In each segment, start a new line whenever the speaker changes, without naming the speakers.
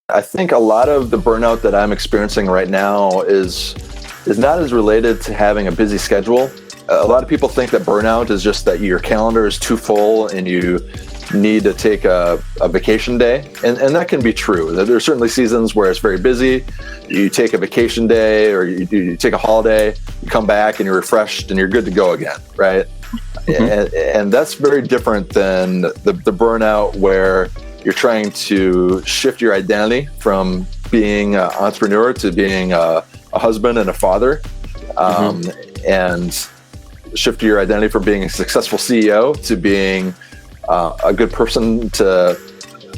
I think a lot of the burnout that I'm experiencing right now is not as related to having a busy schedule. A lot of people think that burnout is just that your calendar is too full and you need to take a vacation day. And that can be true. There are certainly seasons where it's very busy. You take a vacation day or you take a holiday, you come back and you're refreshed and you're good to go again, right? And that's very different than the burnout where you're trying to shift your identity from being an entrepreneur to being a husband and a father, and shift your identity from being a successful CEO to being a good person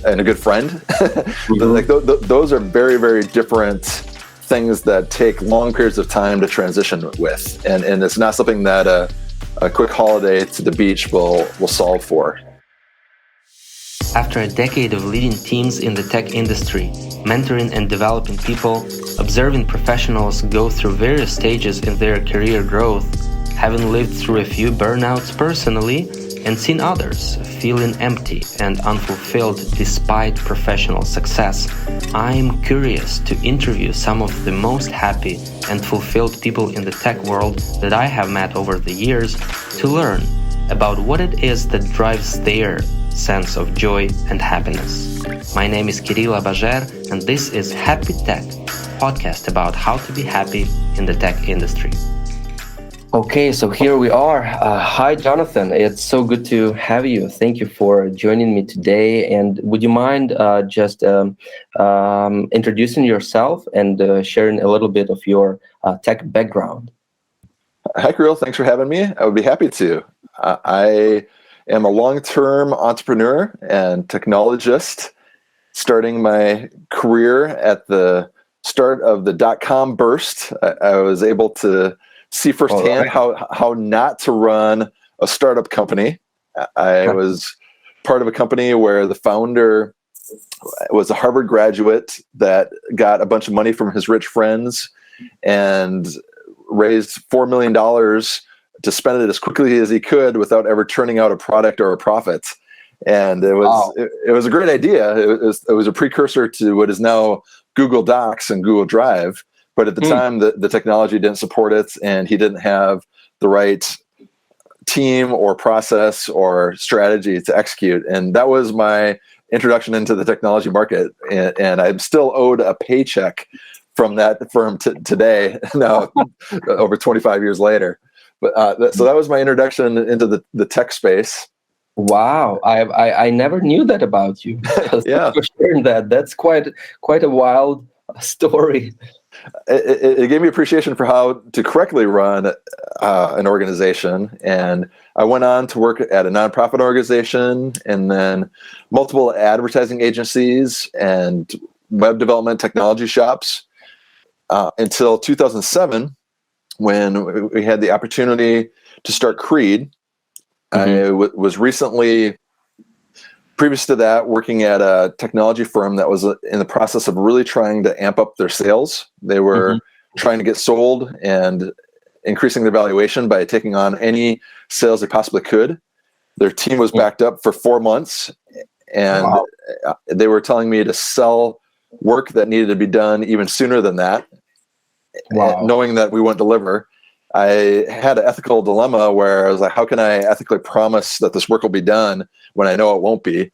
and a good friend. Like those are very, very different things that take long periods of time to transition with, and it's not something that a quick holiday to the beach will solve for.
After a decade of leading teams in the tech industry, mentoring and developing people, observing professionals go through various stages in their career growth, having lived through a few burnouts personally, and seen others feeling empty and unfulfilled despite professional success, I'm curious to interview some of the most happy and fulfilled people in the tech world that I have met over the years to learn about what it is that drives their sense of joy and happiness. My name is Kiril Abazher, and this is Happy Tech, podcast about how to be happy in the tech industry. Okay, so here we are. Hi, Jonathan. It's so good to have you. Thank you for joining me today. And would you mind just introducing yourself and sharing a little bit of your tech background?
Hi, Kiril. Thanks for having me. I would be happy to. I am a long-term entrepreneur and technologist, starting my career at the start of the dot-com burst. I was able to see firsthand how not to run a startup company. I was part of a company where the founder was a Harvard graduate that got a bunch of money from his rich friends and raised $4 million to spend it as quickly as he could without ever turning out a product or a profit. And it was a great idea. It was a precursor to what is now Google Docs and Google Drive. But at the time, the technology didn't support it, and he didn't have the right team or process or strategy to execute. And that was my introduction into the technology market. And I'm still owed a paycheck from that firm today, now over 25 years later. But so that was my introduction into the tech space.
Wow, I never knew that about you.
Yeah,
for sharing that. That's quite a wild story.
It gave me appreciation for how to correctly run an organization, and I went on to work at a nonprofit organization, and then multiple advertising agencies and web development technology shops until 2007. When we had the opportunity to start Creed. I was recently, previous to that, working at a technology firm that was in the process of really trying to amp up their sales. They were trying to get sold and increasing their valuation by taking on any sales they possibly could. Their team was backed up for 4 months, and they were telling me to sell work that needed to be done even sooner than that. Knowing that we wouldn't deliver, I had an ethical dilemma where I was like, how can I ethically promise that this work will be done when I know it won't be?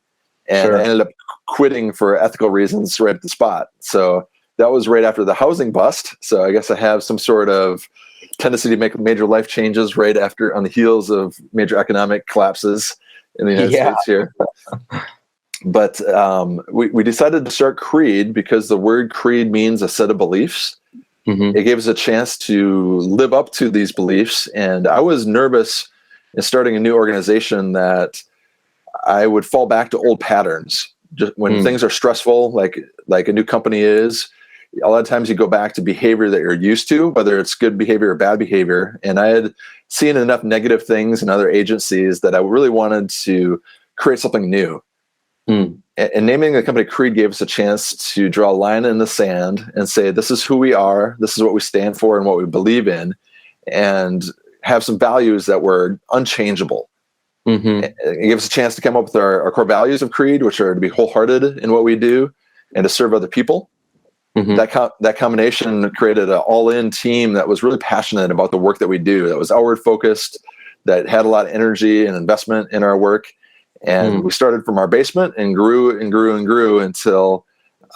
And I ended up quitting for ethical reasons right at the spot. So that was right after the housing bust. So I guess I have some sort of tendency to make major life changes right after, on the heels of major economic collapses in the United States here. But we decided to start Creed because the word creed means a set of beliefs. It gave us a chance to live up to these beliefs. And I was nervous in starting a new organization that I would fall back to old patterns. Just when things are stressful, like a new company is, a lot of times you go back to behavior that you're used to, whether it's good behavior or bad behavior. And I had seen enough negative things in other agencies that I really wanted to create something new. And naming the company Creed gave us a chance to draw a line in the sand and say, this is who we are, this is what we stand for and what we believe in, and have some values that were unchangeable. It gave us a chance to come up with our core values of Creed, which are to be wholehearted in what we do, and to serve other people.
Mm-hmm.
That combination created an all-in team that was really passionate about the work that we do, that was outward focused, that had a lot of energy and investment in our work. And we started from our basement and grew and grew and grew until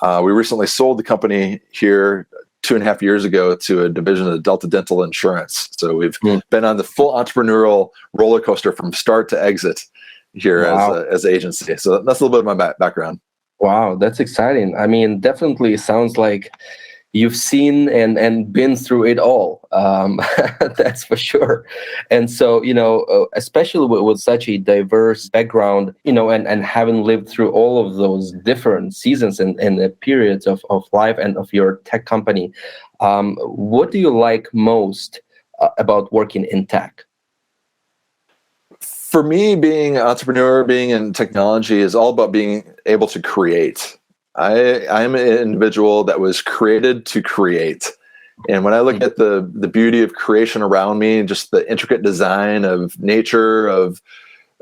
we recently sold the company here 2.5 years ago to a division of Delta Dental Insurance. So we've been on the full entrepreneurial roller coaster from start to exit here as an agency. So that's a little bit of my background.
Wow, that's exciting. I mean, definitely sounds like you've seen and been through it all. That's for sure. And so, especially with such a diverse background, and having lived through all of those different seasons and the periods of life and of your tech company, what do you like most about working in tech?
For me, being an entrepreneur, being in technology is all about being able to create. I'm an individual that was created to create. And when I look at the beauty of creation around me, just the intricate design of nature, of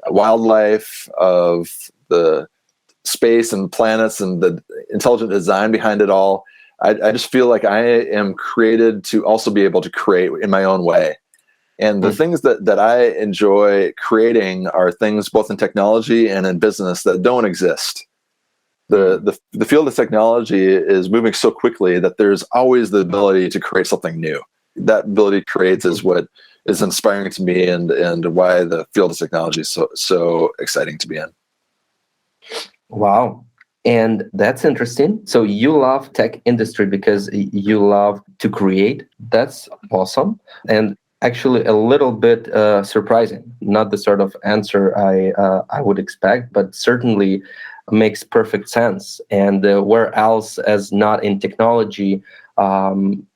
wildlife, of the space and planets and the intelligent design behind it all, I just feel like I am created to also be able to create in my own way. And the things that I enjoy creating are things both in technology and in business that don't exist. The field of technology is moving so quickly that there's always the ability to create something new. That ability to create is what is inspiring to me and why the field of technology is so exciting to be in.
Wow. And that's interesting. So you love tech industry because you love to create. That's awesome. And actually a little bit surprising. Not the sort of answer I would expect, but certainly makes perfect sense. And where else as not in technology,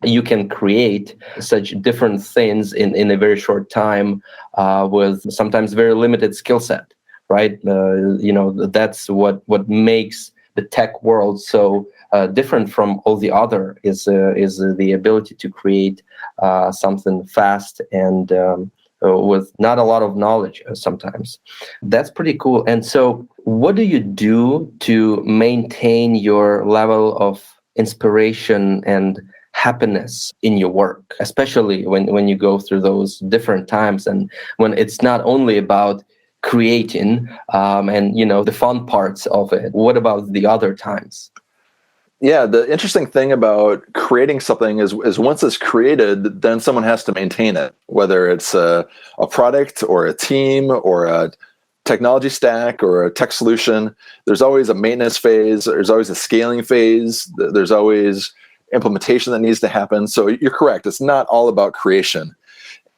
you can create such different things in a very short time with sometimes very limited skill set, right? That's what makes the tech world so different from all the other is the ability to create something fast and with not a lot of knowledge sometimes. That's pretty cool. And so what do you do to maintain your level of inspiration and happiness in your work, especially when you go through those different times and when it's not only about creating and the fun parts of it? What about the other times?
Yeah, the interesting thing about creating something is once it's created, then someone has to maintain it, whether it's a product or a team or a technology stack or a tech solution. There's always a maintenance phase. There's always a scaling phase. There's always implementation that needs to happen. So you're correct. It's not all about creation.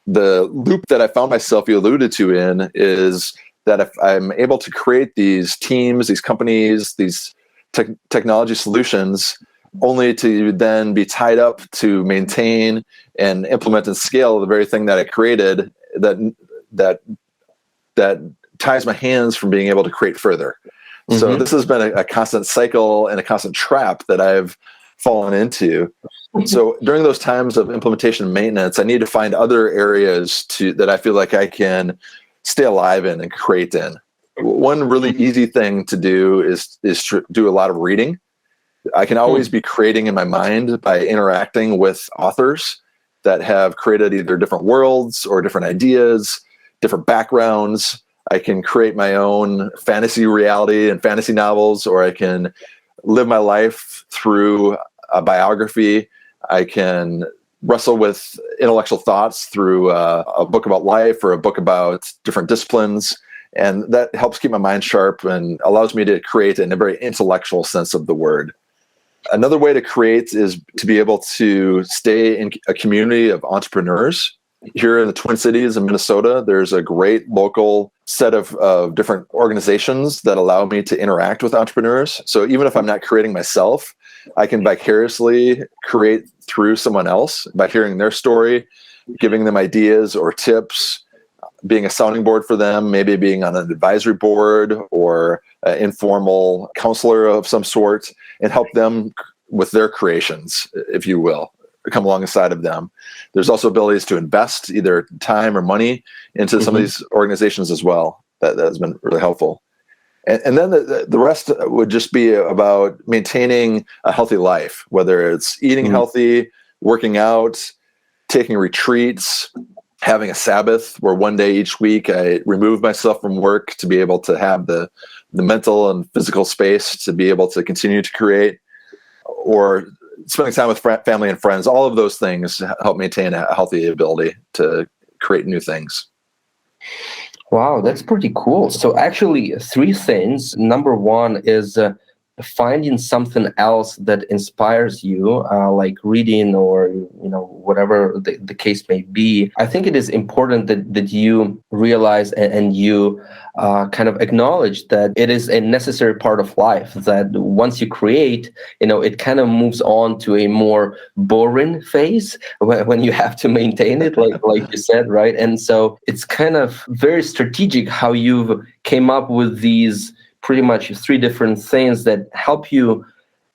The loop that I found myself, you alluded to in, is that if I'm able to create these teams, these companies, these technology solutions, only to then be tied up to maintain and implement and scale the very thing that I created, that ties my hands from being able to create further. Mm-hmm. So this has been a constant cycle and a constant trap that I've fallen into. So during those times of implementation and maintenance, I need to find other areas that I feel like I can stay alive in and create in. One really easy thing to do is to do a lot of reading. I can always be creating in my mind by interacting with authors that have created either different worlds or different ideas, different backgrounds. I can create my own fantasy reality and fantasy novels, or I can live my life through a biography. I can wrestle with intellectual thoughts through a book about life or a book about different disciplines. And that helps keep my mind sharp and allows me to create in a very intellectual sense of the word. Another way to create is to be able to stay in a community of entrepreneurs. Here in the Twin Cities in Minnesota, there's a great local set of different organizations that allow me to interact with entrepreneurs. So even if I'm not creating myself, I can vicariously create through someone else by hearing their story, giving them ideas or tips, being a sounding board for them, maybe being on an advisory board or an informal counselor of some sort, and help them with their creations, if you will, come alongside of them. There's also abilities to invest either time or money into some of these organizations as well. That has been really helpful. And then the rest would just be about maintaining a healthy life, whether it's eating healthy, working out, taking retreats, having a Sabbath where one day each week I remove myself from work to be able to have the mental and physical space to be able to continue to create, or spending time with family and friends. All of those things help maintain a healthy ability to create new things.
Wow, that's pretty cool. So actually, three things. Number one is finding something else that inspires you, like reading or whatever the case may be. I think it is important that you realize and you kind of acknowledge that it is a necessary part of life, that once you create, it kind of moves on to a more boring phase when you have to maintain it, like you said, right? And so it's kind of very strategic how you've came up with these pretty much three different things that help you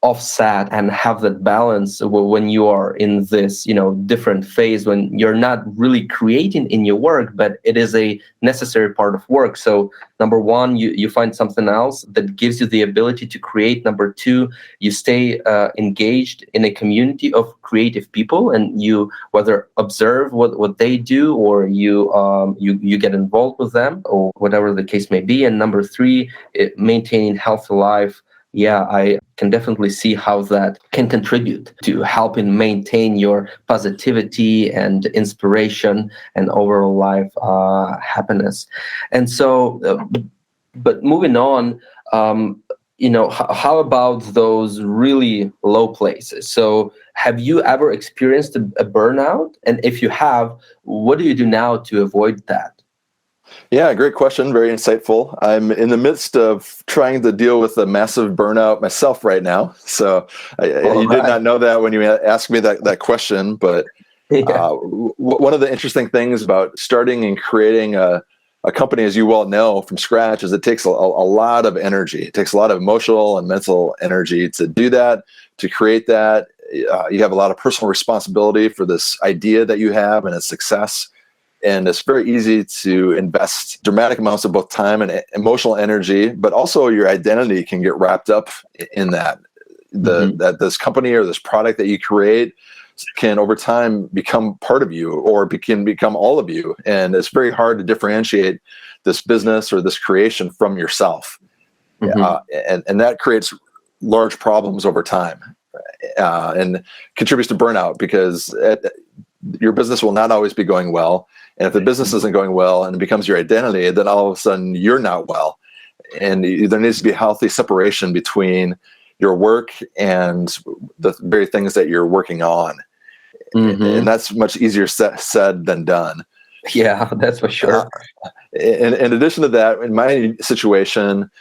offset and have that balance when you are in this, different phase, when you're not really creating in your work, but it is a necessary part of work. So number one, you find something else that gives you the ability to create. Number two, you stay engaged in a community of creative people, and you whether observe what they do, or you get involved with them, or whatever the case may be. And number three, maintaining healthy life. Yeah, I can definitely see how that can contribute to helping maintain your positivity and inspiration and overall life happiness. And so, but moving on, how about those really low places? So have you ever experienced a burnout? And if you have, what do you do now to avoid that?
Yeah, great question. Very insightful. I'm in the midst of trying to deal with a massive burnout myself right now. So you did not know that when you asked me that question, but one of the interesting things about starting and creating a company, as you well know, from scratch, is it takes a lot of energy. It takes a lot of emotional and mental energy to do that, to create that. You have a lot of personal responsibility for this idea that you have and its success. And it's very easy to invest dramatic amounts of both time and emotional energy, but also your identity can get wrapped up in that. That this company or this product that you create can over time become part of you, or can become all of you. And it's very hard to differentiate this business or this creation from yourself. And that creates large problems over time and contributes to burnout, because your business will not always be going well. And if the business isn't going well and it becomes your identity, then all of a sudden you're not well. And there needs to be a healthy separation between your work and the very things that you're working on. And that's much easier said than done.
Yeah, that's for sure.
In addition to that, in my situation,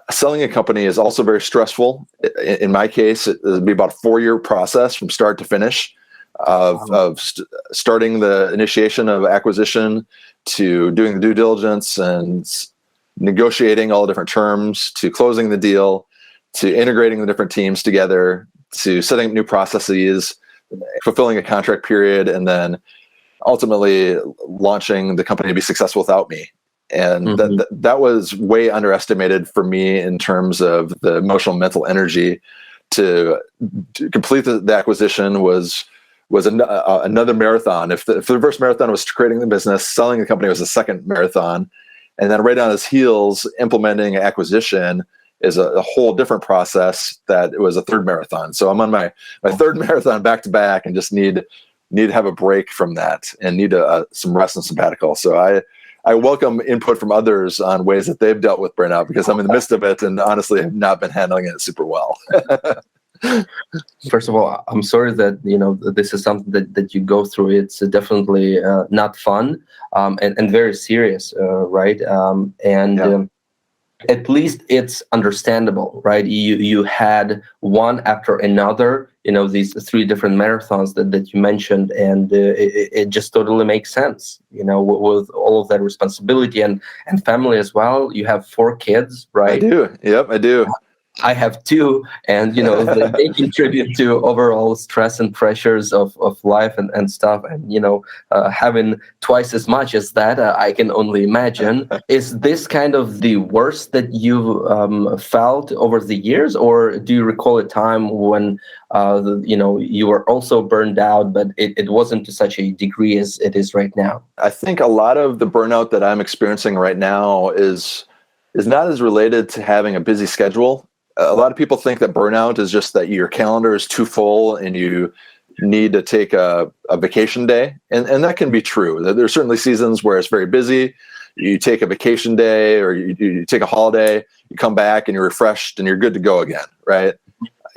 selling a company is also very stressful. In my case, it would be about a 4-year process from start to finish. Of starting the initiation of acquisition, to doing the due diligence and negotiating all the different terms, to closing the deal, to integrating the different teams together, to setting up new processes, fulfilling a contract period, and then ultimately launching the company to be successful without me. And that was way underestimated for me in terms of the emotional, mental energy to complete the acquisition was another marathon. If the first marathon was creating the business, selling the company was the second marathon. And then right on his heels, implementing acquisition is a whole different process that it was a third marathon. So I'm on my third marathon back to back, and just need to have a break from that and need some rest and sabbatical. So I welcome input from others on ways that they've dealt with burnout, because I'm in the midst of it and honestly have not been handling it super well.
First of all, I'm sorry that this is something that you go through. It's definitely not fun and very serious, right? At least it's understandable, right? You had one after another, these 3 different marathons that you mentioned, and it just totally makes sense, with all of that responsibility and family as well. You have 4 kids, right?
I do. Yep, I do.
I have two, and they contribute to overall stress and pressures of life and stuff. And having twice as much as that, I can only imagine. Is this kind of the worst that you've felt over the years, or do you recall a time when you were also burned out, but it wasn't to such a degree as it is right now?
I think a lot of the burnout that I'm experiencing right now is not as related to having a busy schedule. A lot of people think that burnout is just that your calendar is too full and you need to take a vacation day. And that can be true. There's certainly seasons where it's very busy. You take a vacation day or you take a holiday, you come back and you're refreshed and you're good to go again, right?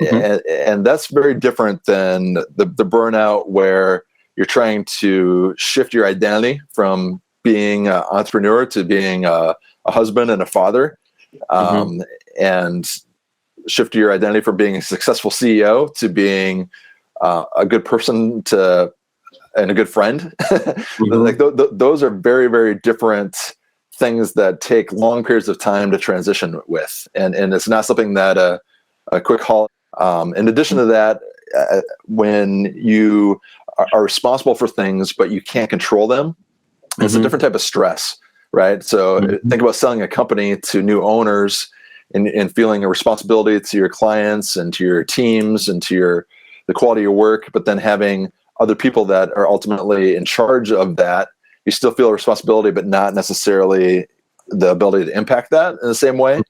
Mm-hmm. And that's very different than the burnout where you're trying to shift your identity from being an entrepreneur to being a husband and a father, and shift your identity from being a successful CEO to being a good person and a good friend. Like those are very, very different things that take long periods of time to transition with. And it's not something that a quick haul. In addition to that, when you are responsible for things, but you can't control them, it's a different type of stress, right? So think about selling a company to new owners and feeling a responsibility to your clients and to your teams and to the quality of your work, but then having other people that are ultimately in charge of that. You still feel a responsibility, but not necessarily the ability to impact that in the same way.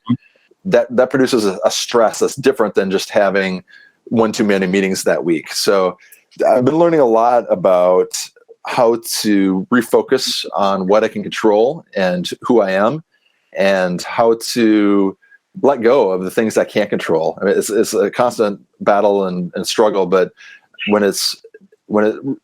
That produces a stress that's different than just having one too many meetings that week. So I've been learning a lot about how to refocus on what I can control and who I am, and how to let go of the things I can't control. I mean, it's a constant battle and struggle, but when it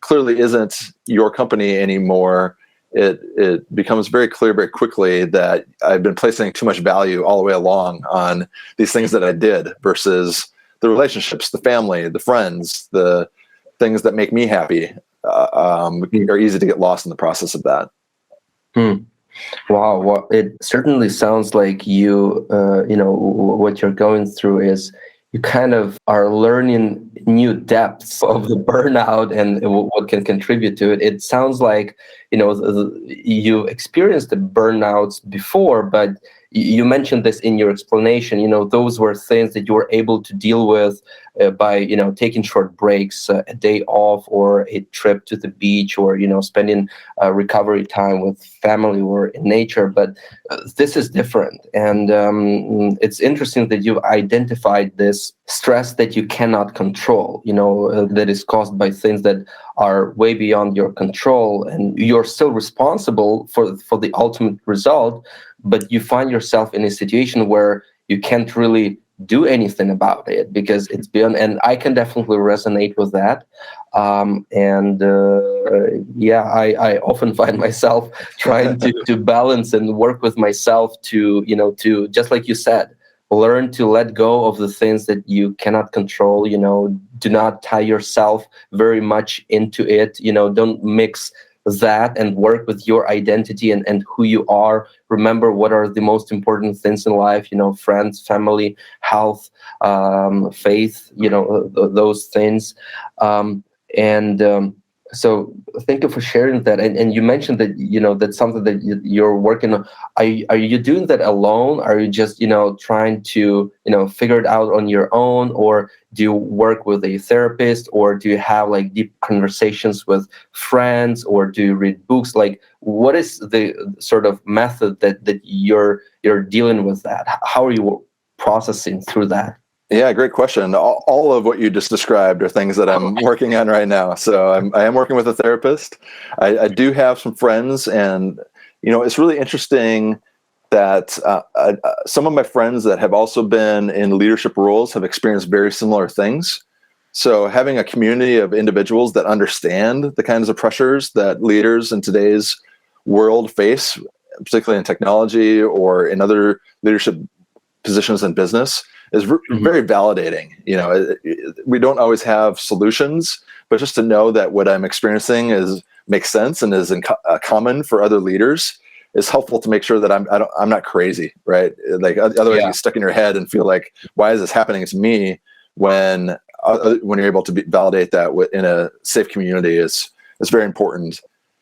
clearly isn't your company anymore, it becomes very clear very quickly that I've been placing too much value all the way along on these things that I did versus the relationships, the family, the friends, the things that make me happy are easy to get lost in the process of that.
Wow, well, it certainly sounds like what you're going through is you kind of are learning new depths of the burnout and what can contribute to it. It sounds like, you experienced the burnouts before, but you mentioned this in your explanation. Those were things that you were able to deal with by taking short breaks, a day off, or a trip to the beach, or spending recovery time with family or in nature. But this is different, and it's interesting that you've identified this stress that you cannot control. That is caused by things that are way beyond your control, and you're still responsible for the ultimate result. But you find yourself in a situation where you can't really do anything about it because it's beyond, and I can definitely resonate with that. I often find myself trying to balance and work with myself to just like you said, learn to let go of the things that you cannot control. Do not tie yourself very much into it. Don't mix that and work with your identity and who you are. Remember what are the most important things in life, friends, family, health, faith, those things. So thank you for sharing that. And you mentioned that, that's something that you're working on. Are you doing that alone? Are you just, trying to, figure it out on your own? Or do you work with a therapist? Or do you have like deep conversations with friends? Or do you read books? Like, what is the sort of method that you're dealing with that? How are you processing through that?
Yeah, great question. All of what you just described are things that I'm working on right now. So I am working with a therapist. I do have some friends, and it's really interesting that some of my friends that have also been in leadership roles have experienced very similar things. So having a community of individuals that understand the kinds of pressures that leaders in today's world face, particularly in technology or in other leadership positions in business, is very validating. We don't always have solutions, but just to know that what I'm experiencing makes sense and is common for other leaders it's helpful to make sure that I'm not crazy, right? Like otherwise you get stuck in your head and feel like, why is this happening to me? When you're able to validate that in a safe community is very important.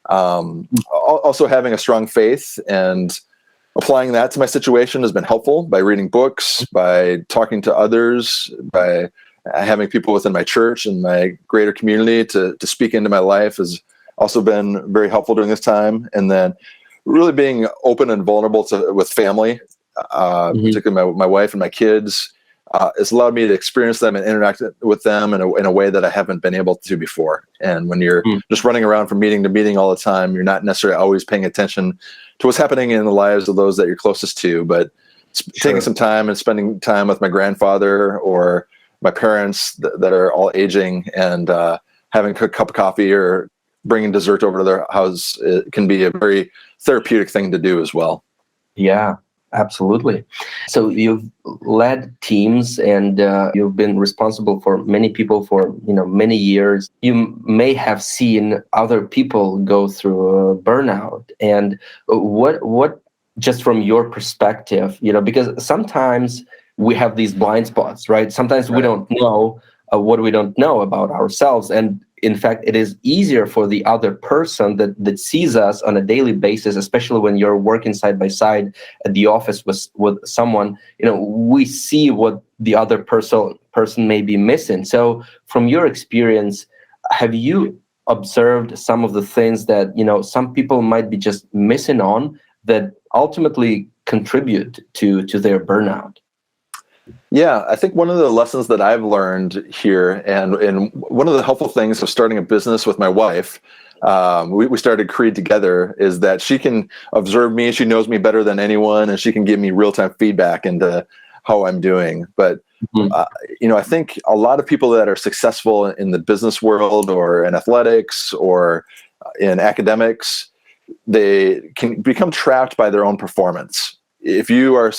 Also having a strong faith and applying that to my situation has been helpful by reading books, by talking to others, by having people within my church and my greater community to speak into my life has also been very helpful during this time. And then really being open and vulnerable with family, particularly my wife and my kids, it's allowed me to experience them and interact with them in a way that I haven't been able to before. And when you're just running around from meeting to meeting all the time, you're not necessarily always paying attention to what's happening in the lives of those that you're closest to, but taking some time and spending time with my grandfather or my parents that are all aging and having a cup of coffee or bringing dessert over to their house, it can be a very therapeutic thing to do as well.
Yeah, absolutely. So you've led teams and you've been responsible for many people for many years. You may have seen other people go through burnout. And what just from your perspective, because sometimes we have these blind spots, right? Sometimes we don't know what we don't know about ourselves. And in fact, it is easier for the other person that sees us on a daily basis, especially when you're working side by side at the office with someone, we see what the other person may be missing. So from your experience, have you observed some of the things that, some people might be just missing on that ultimately contribute to their burnout?
Yeah, I think one of the lessons that I've learned here, and one of the helpful things of starting a business with my wife, we started Creed together, is that she can observe me. She knows me better than anyone, and she can give me real-time feedback into how I'm doing. But I think a lot of people that are successful in the business world or in athletics or in academics, they can become trapped by their own performance. If you are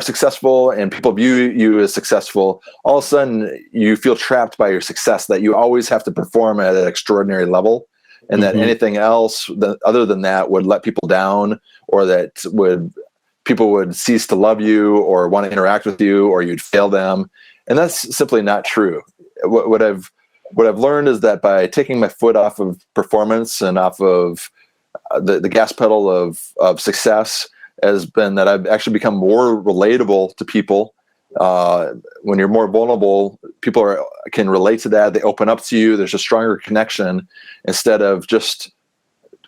successful and people view you as successful, all of a sudden you feel trapped by your success, that you always have to perform at an extraordinary level, and that anything else other than that would let people down, or that people would cease to love you or want to interact with you, or you'd fail them. And that's simply not true. What I've learned is that by taking my foot off of performance and off of the gas pedal of success, has been that I've actually become more relatable to people. When you're more vulnerable, people can relate to that. They open up to you. There's a stronger connection instead of just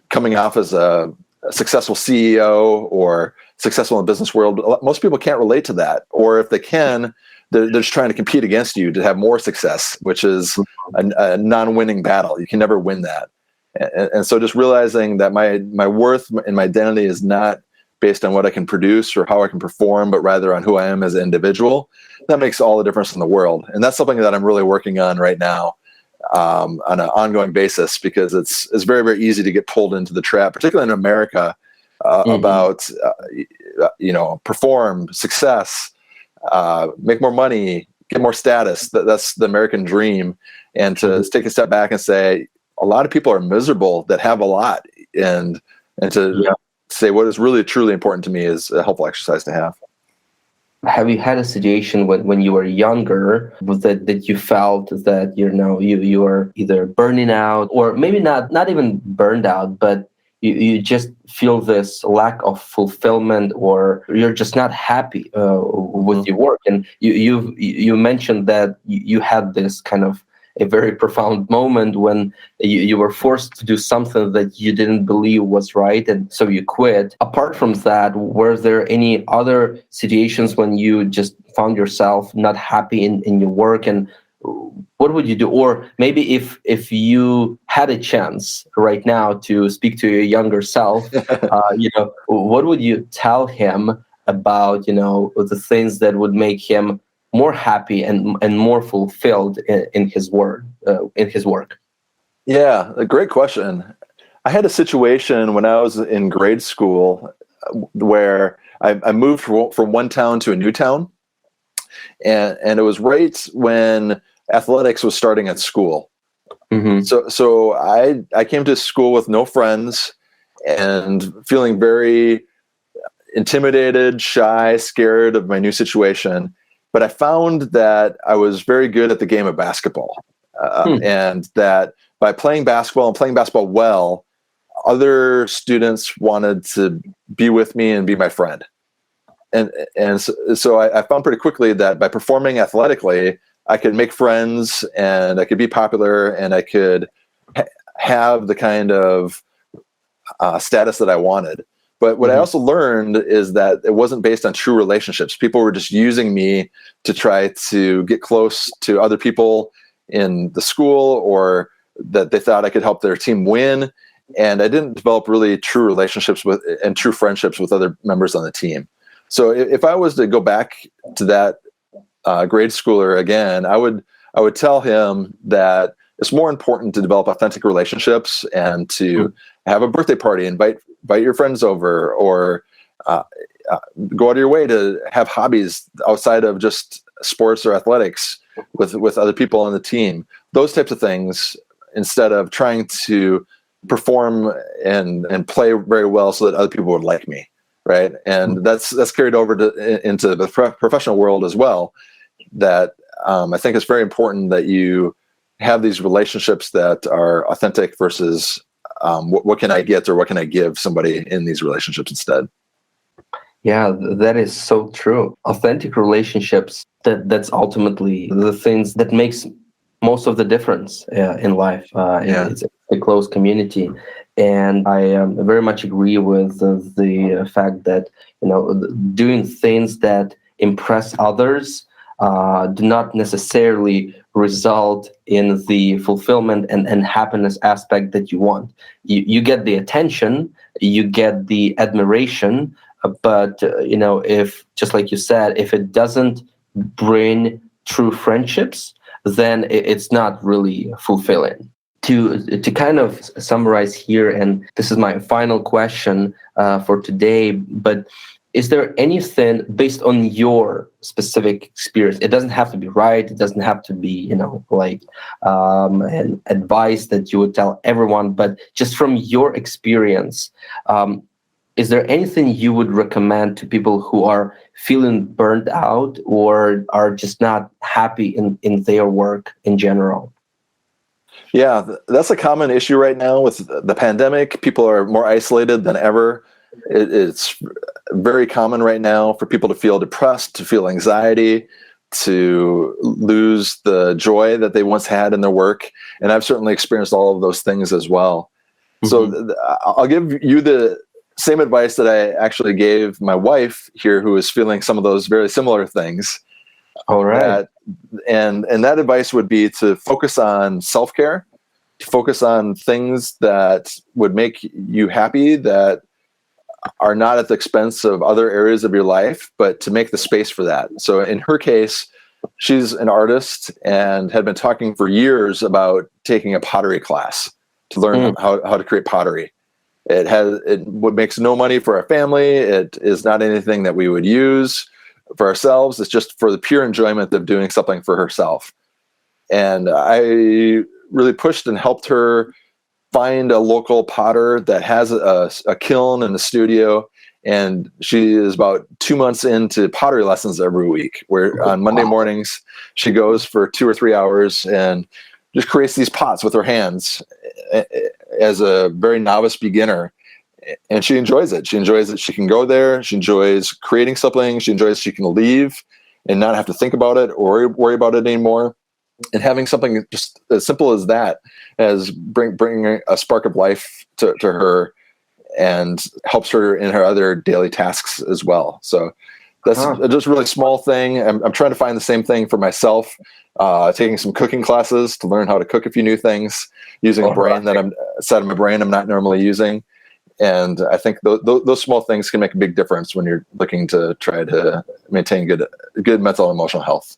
coming off as a successful CEO or successful in the business world. Most people can't relate to that. Or if they can, they're just trying to compete against you to have more success, which is a non-winning battle. You can never win that. And so just realizing that my worth and my identity is not based on what I can produce or how I can perform, but rather on who I am as an individual, that makes all the difference in the world. And that's something that I'm really working on right now on an ongoing basis, because it's very, very easy to get pulled into the trap, particularly in America, about, perform, success, make more money, get more status. That's the American dream. And to take a step back and say, a lot of people are miserable that have a lot, and to say what is really truly important to me is a helpful exercise to have.
Have you had a situation when you were younger that you felt that you were either burning out, or maybe not even burned out, but you just feel this lack of fulfillment, or you're just not happy with your work? And you mentioned that you had this kind of a very profound moment when you were forced to do something that you didn't believe was right, and so you quit. Apart from that, were there any other situations when you just found yourself not happy in your work, and what would you do? Or maybe if you had a chance right now to speak to your younger self, what would you tell him about the things that would make him more happy and more fulfilled in his work?
Yeah, a great question. I had a situation when I was in grade school where I moved from one town to a new town, and it was right when athletics was starting at school. So I came to school with no friends, and feeling very intimidated, shy, scared of my new situation. But I found that I was very good at the game of basketball, and that by playing basketball and playing basketball well, other students wanted to be with me and be my friend. So I found pretty quickly that by performing athletically, I could make friends and I could be popular and I could have the kind of status that I wanted. But what I also learned is that it wasn't based on true relationships. People were just using me to try to get close to other people in the school, or that they thought I could help their team win. And I didn't develop really true relationships with and true friendships with other members on the team. So if I was to go back to that grade schooler again, I would tell him that it's more important to develop authentic relationships and to have a birthday party, invite your friends over, or go out of your way to have hobbies outside of just sports or athletics with other people on the team. Those types of things, instead of trying to perform and play very well so that other people would like me. Right. And that's carried over into the professional world as well. That I think it's very important that you have these relationships that are authentic versus what can I get or what can I give somebody in these relationships instead.
Yeah, that is so true. Authentic relationships, that's ultimately the things that makes most of the difference in life. It's a close community. And I very much agree with the fact that, doing things that impress others do not necessarily result in the fulfillment and happiness aspect that you want. You get the attention, you get the admiration, but if, just like you said, if it doesn't bring true friendships, then it's not really fulfilling. To kind of summarize here, and this is my final question for today, but is there anything based on your specific experience? It doesn't have to be right. It doesn't have to be, an advice that you would tell everyone, but just from your experience, is there anything you would recommend to people who are feeling burnt out or are just not happy in their work in general?
Yeah, that's a common issue right now with the pandemic. People are more isolated than ever. It's very common right now for people to feel depressed, to feel anxiety, to lose the joy that they once had in their work. And I've certainly experienced all of those things as well. So I'll give you the same advice that I actually gave my wife here, who is feeling some of those very similar things.
All right.
And that advice would be to focus on self-care, to focus on things that would make you happy, that are not at the expense of other areas of your life, but to make the space for that. So in her case, she's an artist and had been talking for years about taking a pottery class to learn how to create pottery. It makes no money for our family. It is not anything that we would use for ourselves. It's just for the pure enjoyment of doing something for herself. And I really pushed and helped her find a local potter that has a kiln and a studio. And she is about 2 months into pottery lessons every week, where on Monday mornings she goes for 2 or 3 hours and just creates these pots with her hands as a very novice beginner. And she enjoys it. She enjoys that she can go there. She enjoys creating something. She enjoys she can leave and not have to think about it or worry about it anymore. And having something just as simple as that as bringing a spark of life to her and helps her in her other daily tasks as well. So that's just a really small thing. I'm trying to find the same thing for myself, taking some cooking classes to learn how to cook a few new things, using a brain that side of my brain I'm not normally using. And I think those small things can make a big difference when you're looking to try to maintain good mental and emotional health.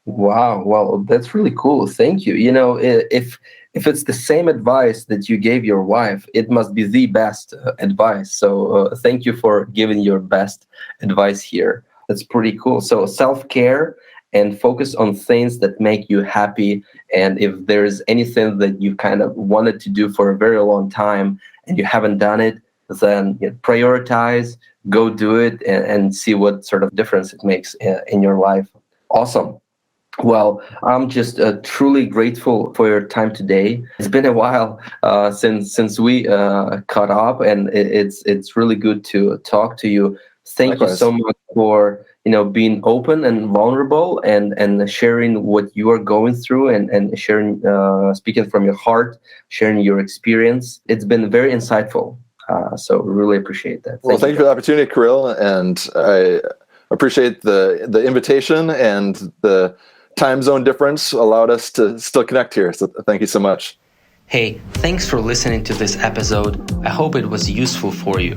Wow. Well, that's really cool. Thank you. If it's the same advice that you gave your wife, it must be the best advice. So thank you for giving your best advice here. That's pretty cool. So self-care and focus on things that make you happy. And if there's anything that you kind of wanted to do for a very long time and you haven't done it, then prioritize, go do it, and see what sort of difference it makes in your life. Awesome. Well, I'm just truly grateful for your time today. It's been a while since we caught up, and it's really good to talk to you. Thank
Likewise.
you so much for being open and vulnerable and sharing what you are going through and sharing, speaking from your heart, sharing your experience. It's been very insightful. So really appreciate that.
Well, thank you for the opportunity, Kiril, and I appreciate the invitation, and the time zone difference allowed us to still connect here. So thank you so much.
Hey, thanks for listening to this episode. I hope it was useful for you.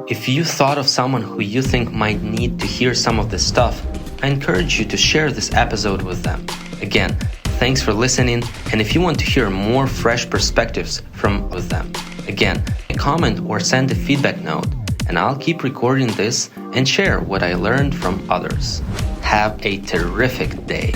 If you thought of someone who you think might need to hear some of this stuff, I encourage you to share this episode with them. Again, thanks for listening, and if you want to hear more fresh perspectives from with them, again, comment or send a feedback note, and I'll keep recording this and share what I learned from others. Have a terrific day.